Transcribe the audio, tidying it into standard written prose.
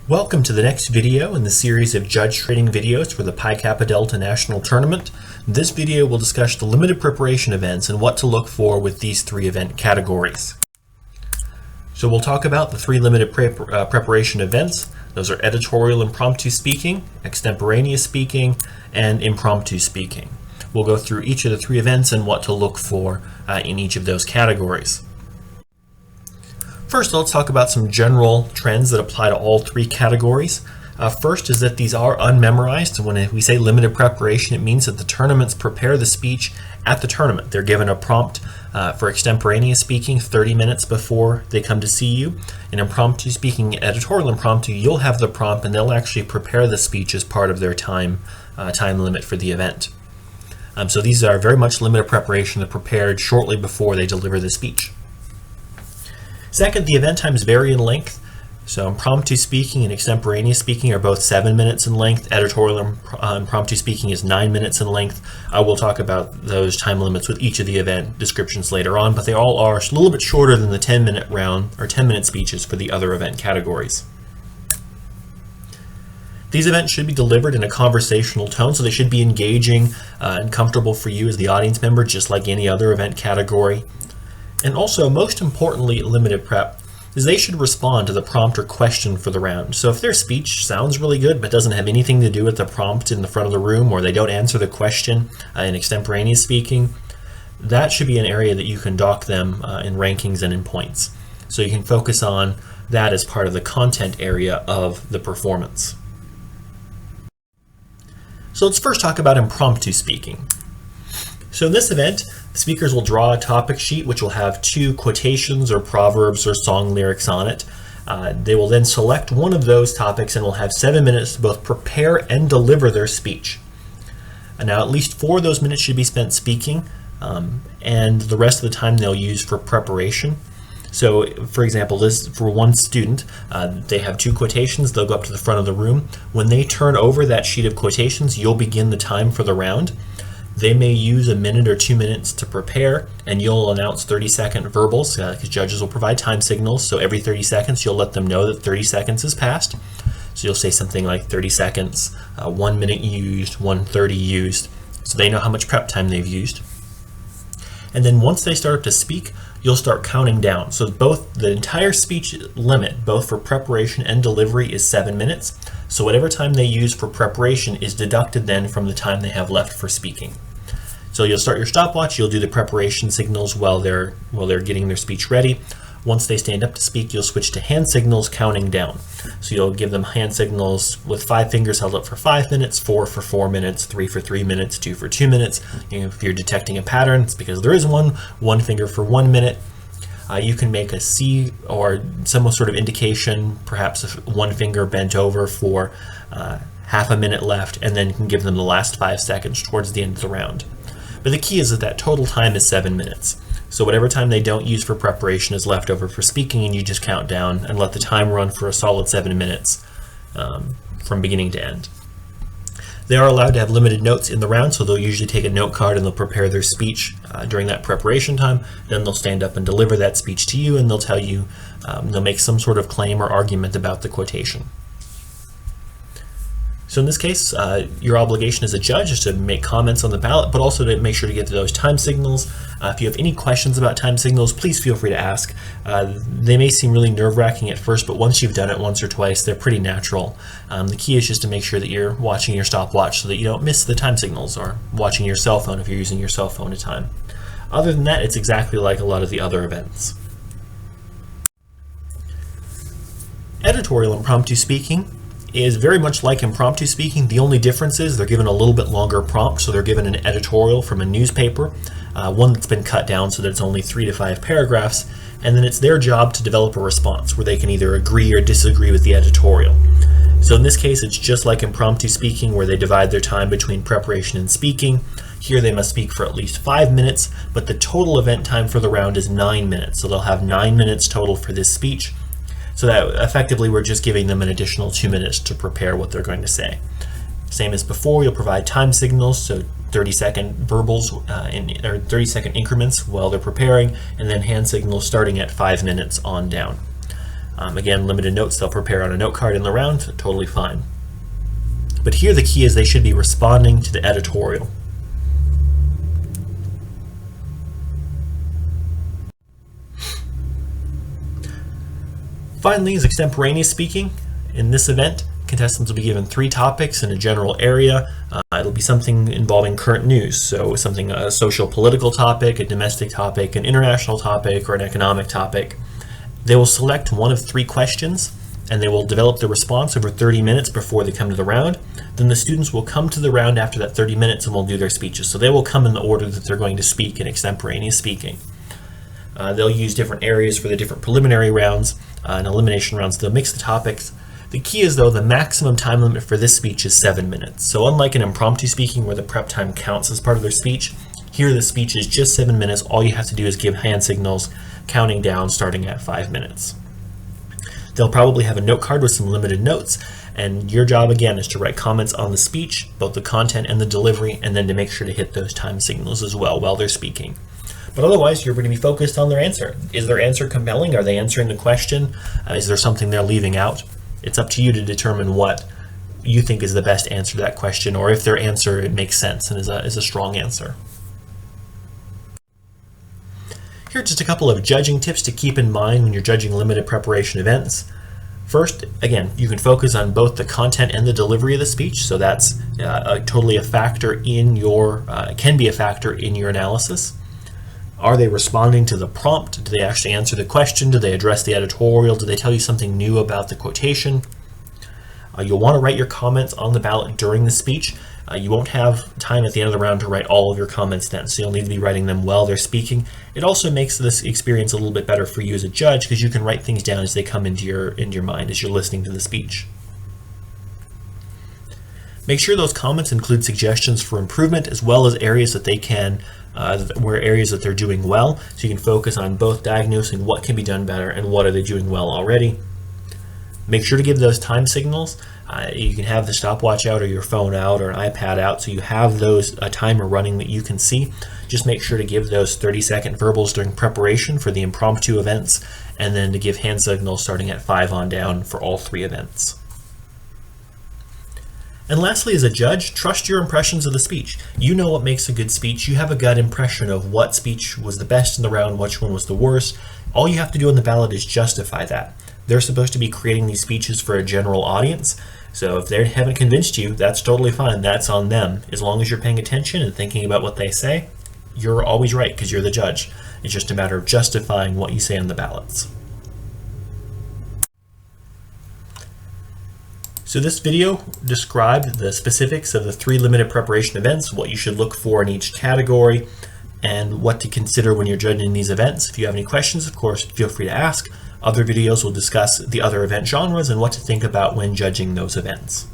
Welcome to the next video in the series of judge training videos for the Pi Kappa Delta National Tournament. This video will discuss the limited preparation events and what to look for with these three event categories. So we'll talk about the three limited preparation events. Those are editorial impromptu speaking, extemporaneous speaking, and impromptu speaking. We'll go through each of the three events and what to look for in each of those categories. First, let's talk about some general trends that apply to all three categories. First is that these are unmemorized. When we say limited preparation, it means that the tournaments prepare the speech at the tournament. They're given a prompt for extemporaneous speaking 30 minutes before they come to see you. In impromptu speaking, editorial impromptu, you'll have the prompt and they'll actually prepare the speech as part of their time limit for the event. So these are very much limited preparation. They're prepared shortly before they deliver the speech. Second, the event times vary in length. So impromptu speaking and extemporaneous speaking are both 7 minutes in length. Editorial impromptu speaking is 9 minutes in length. I will talk about those time limits with each of the event descriptions later on, but they all are a little bit shorter than the 10-minute round or 10-minute speeches for the other event categories. These events should be delivered in a conversational tone, so they should be engaging and comfortable for you as the audience member, just like any other event category. And also, most importantly, limited prep is they should respond to the prompt or question for the round. So if their speech sounds really good but doesn't have anything to do with the prompt in the front of the room, or they don't answer the question in extemporaneous speaking, that should be an area that you can dock them in rankings and in points. So you can focus on that as part of the content area of the performance. So let's first talk about impromptu speaking. So in this event, the speakers will draw a topic sheet which will have 2 quotations or proverbs or song lyrics on it. They will then select one of those topics and will have 7 minutes to both prepare and deliver their speech. And now at least 4 of those minutes should be spent speaking, and the rest of the time they'll use for preparation. So for example, this for one student, they have 2 quotations. They'll go up to the front of the room. When they turn over that sheet of quotations, you'll begin the time for the round. They may use a minute or 2 minutes to prepare, and you'll announce 30-second verbals because judges will provide time signals. So every 30 seconds, you'll let them know that 30 seconds has passed. So you'll say something like 30 seconds, 1 minute used, 1:30 used, so they know how much prep time they've used. And then once they start to speak, you'll start counting down. So both the entire speech limit, both for preparation and delivery, is 7 minutes. So whatever time they use for preparation is deducted then from the time they have left for speaking. So you'll start your stopwatch, you'll do the preparation signals while they're getting their speech ready. Once they stand up to speak, you'll switch to hand signals counting down. So you'll give them hand signals with 5 fingers held up for 5 minutes, 4 for 4 minutes, 3 for 3 minutes, 2 for 2 minutes. If you're detecting a pattern, it's because there is one finger for 1 minute. You can make a C or some sort of indication, perhaps one finger bent over for half a minute left, and then you can give them the last 5 seconds towards the end of the round. But the key is that total time is 7 minutes. So whatever time they don't use for preparation is left over for speaking, and you just count down and let the time run for a solid 7 minutes from beginning to end. They are allowed to have limited notes in the round, so they'll usually take a note card and they'll prepare their speech during that preparation time. Then they'll stand up and deliver that speech to you, and they'll tell you, they'll make some sort of claim or argument about the quotation. So in this case, your obligation as a judge is to make comments on the ballot, but also to make sure to get to those time signals. If you have any questions about time signals, please feel free to ask. They may seem really nerve-wracking at first, but once you've done it once or twice, they're pretty natural. The key is just to make sure that you're watching your stopwatch so that you don't miss the time signals, or watching your cell phone if you're using your cell phone at time. Other than that, it's exactly like a lot of the other events. Editorial impromptu speaking is very much like impromptu speaking. The only difference is they're given a little bit longer prompt, so they're given an editorial from a newspaper, one that's been cut down so that it's only 3 to 5 paragraphs, and then it's their job to develop a response where they can either agree or disagree with the editorial. So in this case, it's just like impromptu speaking, where they divide their time between preparation and speaking. Here they must speak for at least 5 minutes, but the total event time for the round is 9 minutes, so they'll have 9 minutes total for this speech. So that effectively we're just giving them an additional 2 minutes to prepare what they're going to say. Same as before, you'll provide time signals, so 30-second verbals or 30-second increments while they're preparing, and then hand signals starting at 5 minutes on down. Again, limited notes they'll prepare on a note card in the round, totally fine. But here the key is they should be responding to the editorial. Finally is extemporaneous speaking. In this event, contestants will be given 3 topics in a general area. It'll be something involving current news, so something a social political topic, a domestic topic, an international topic, or an economic topic. They will select one of 3 questions, and they will develop the response over 30 minutes before they come to the round. Then the students will come to the round after that 30 minutes and will do their speeches. So they will come in the order that they're going to speak in extemporaneous speaking. They'll use different areas for the different preliminary rounds and elimination rounds. They'll mix the topics. The key is, though, the maximum time limit for this speech is 7 minutes. So unlike an impromptu speaking where the prep time counts as part of their speech, here the speech is just 7 minutes. All you have to do is give hand signals, counting down, starting at 5 minutes. They'll probably have a note card with some limited notes, and your job, again, is to write comments on the speech, both the content and the delivery, and then to make sure to hit those time signals as well while they're speaking. But otherwise, you're going to be focused on their answer. Is their answer compelling? Are they answering the question? Is there something they're leaving out? It's up to you to determine what you think is the best answer to that question, or if their answer it makes sense and is a strong answer. Here are just a couple of judging tips to keep in mind when you're judging limited preparation events. First, again, you can focus on both the content and the delivery of the speech, so that's totally a factor in your, can be a factor in your analysis. Are they responding to the prompt? Do they actually answer the question? Do they address the editorial? Do they tell you something new about the quotation? You'll want to write your comments on the ballot during the speech. You won't have time at the end of the round to write all of your comments then, so you'll need to be writing them while they're speaking. It also makes this experience a little bit better for you as a judge because you can write things down as they come into your mind as you're listening to the speech. Make sure those comments include suggestions for improvement as well as areas that they can areas that they're doing well, so you can focus on both diagnosing what can be done better and what are they doing well already. Make sure to give those time signals. You can have the stopwatch out or your phone out or an iPad out so you have a timer running that you can see. Just make sure to give those 30-second verbals during preparation for the impromptu events, and then to give hand signals starting at 5 on down for all 3 events. And lastly, as a judge, trust your impressions of the speech. You know what makes a good speech. You have a gut impression of what speech was the best in the round, which one was the worst. All you have to do on the ballot is justify that. They're supposed to be creating these speeches for a general audience, so if they haven't convinced you, that's totally fine. That's on them. As long as you're paying attention and thinking about what they say, you're always right because you're the judge. It's just a matter of justifying what you say on the ballots. So this video described the specifics of the 3 limited preparation events, what you should look for in each category, and what to consider when you're judging these events. If you have any questions, of course, feel free to ask. Other videos will discuss the other event genres and what to think about when judging those events.